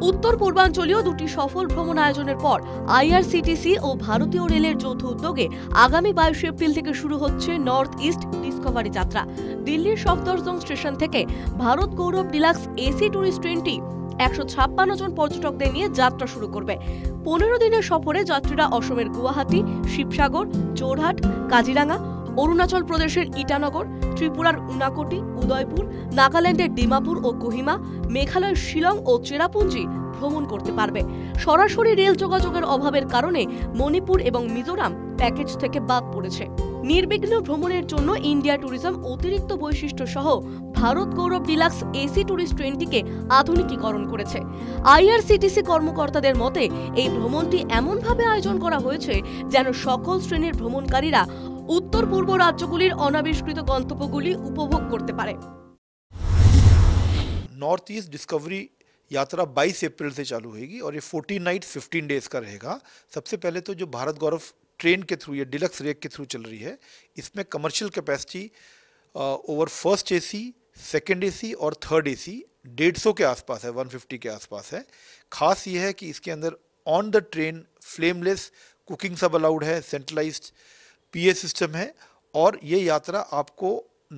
উত্তর পূর্বাঞ্চলীয় দুটি সফল ভ্রমণ আয়োজনের পর আইআরসিটিসি ও ভারতীয় রেলের যৌথ উদ্যোগে আগামী 22 এপ্রিল থেকে শুরু হচ্ছে নর্থ ইস্ট ডিসকভারি যাত্রা। দিল্লির সফদরজং স্টেশন থেকে ভারত গৌরব ডিলাক্স এসি ট্যুরিস্ট ট্রেনটি 156 জন পর্যটকদের নিয়ে যাত্রা শুরু করবে। 15 দিনের সফরে যাত্রীরা অসমের গুয়াহাটি, শিবসাগর, যোরহাট, কাজিরাঙ্গা, অরুণাচল প্রদেশের ইটানগর, ত্রিপুরার উনাকোটি, উদয়পুর, নাগাল্যান্ডের ডিমাপুর ও কোহিমা, মেঘালয়ের শিলং ও চেরাপুঞ্জি ভ্রমণ করতে পারবে। সরাসরি রেল যোগাযোগের অভাবের কারণে মণিপুর এবং মিজোরাম প্যাকেজ থেকে বাদ পড়েছে। নির্বিঘ্ন ভ্রমণের জন্য ইন্ডিয়া ট্যুরিজম অতিরিক্ত বৈশিষ্ট্য সহ ভারত গৌরব ডিলাক্স এসি ট্যুরিস্ট ট্রেনটিকে আধুনিকীকরণ করেছে। আইআরসিটিসি কর্মকর্তাদের মতে এই ভ্রমণটি এমনভাবে আয়োজন করা হয়েছে যেন সকল শ্রেণীর ভ্রমণকারীরা উত্তর পূর্ব রাজ্যগুলির অনাবিষ্কৃত গন্তব্যগুলি উপভোগ করতে পারে। नॉर्थ ईस्ट डिस्कवरी यात्रा 22 अप्रैल से चालू होगी और ये 14 नाइट 15 डेज का रहेगा। सबसे पहले तो जो भारत गौरव ट्रेन के थ्रू या डिलक्स रेक के थ्रू चल रही है, इसमें commercial capacity over first AC, second AC और थर्ड एसी 150 के आसपास है, 150 के आसपास है। खास ये है कि इसके अंदर on the train flameless cooking सब अलाउड है, सेंट्रलाइज्ड पीए सिस्टम है और ये यात्रा आपको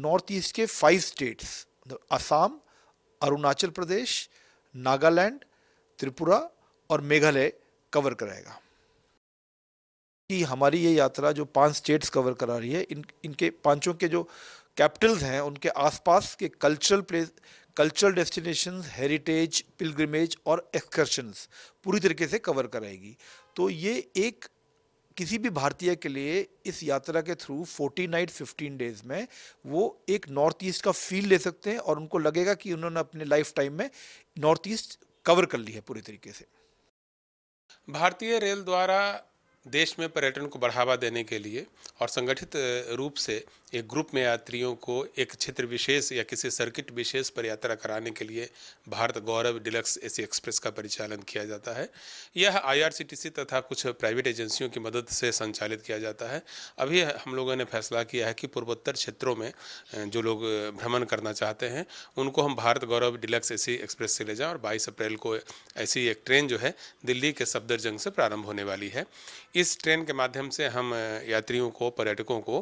नॉर्थ ईस्ट के 5 स्टेट्स असम, अरुणाचल प्रदेश, नागालैंड, त्रिपुरा और मेघालय कवर कराएगा। कि हमारी ये यात्रा जो 5 स्टेट्स कवर करा रही है, इनके पांचों के जो कैपिटल्स हैं उनके आसपास के कल्चरल डेस्टिनेशंस, हेरिटेज, पिलग्रिमेज और एक्सकर्शंस पूरी तरीके से कवर कराएगी। तो ये एक किसी भी भारतीय के लिए इस यात्रा के थ्रू 14 नाइट 15 डेज में वो एक नॉर्थ ईस्ट का फील ले सकते हैं और उनको लगेगा कि उन्होंने अपने लाइफ टाइम में नॉर्थ ईस्ट कवर कर ली है पूरी तरीके से। भारतीय रेल द्वारा देश में पर्यटन को बढ़ावा देने के लिए और संगठित रूप से एक ग्रुप में यात्रियों को एक क्षेत्र विशेष या किसी सर्किट विशेष पर यात्रा कराने के लिए भारत गौरव डिलक्स एसी एक्सप्रेस का परिचालन किया जाता है। यह आईआरसीटीसी तथा कुछ प्राइवेट एजेंसियों की मदद से संचालित किया जाता है। अभी हम लोगों ने फैसला किया है कि पूर्वोत्तर क्षेत्रों में जो लोग भ्रमण करना चाहते हैं उनको हम भारत गौरव डिलक्स एसी एक्सप्रेस से ले जाएं और 22 अप्रैल को ऐसी एक ट्रेन जो है दिल्ली के सफदरजंग से प्रारंभ होने वाली है। इस ट्रेन के माध्यम से हम यात्रियों को, पर्यटकों को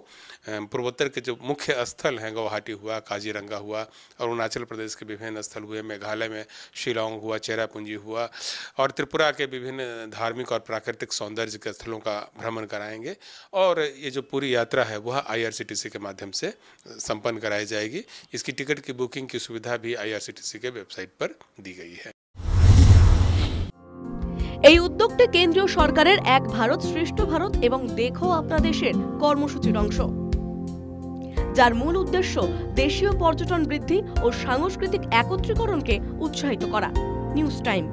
पूर्वोत्तर के जो मुख्य स्थल हैं, गुवाहाटी हुआ, काजीरंगा हुआ, अरुणाचल प्रदेश के विभिन्न स्थल हुए, मेघालय में शिलोंग हुआ, चेरापूंजी हुआ और त्रिपुरा के विभिन्न धार्मिक और प्राकृतिक सौंदर्य के स्थलों का भ्रमण कराएंगे। और ये जो पूरी यात्रा है वह आईआरसीटीसी के माध्यम से संपन्न कराई जाएगी। इसकी टिकट की बुकिंग की सुविधा भी आईआरसीटीसी के वेबसाइट पर दी गई है। এই উদ্যোগটি কেন্দ্রীয় সরকারের এক ভারত শ্রেষ্ঠ ভারত এবং দেখো আপনা দেশের কর্মসূচির অংশ, যার মূল উদ্দেশ্য দেশীয় পর্যটন বৃদ্ধি ও সাংস্কৃতিক একত্রীকরণকে উৎসাহিত করা। News time.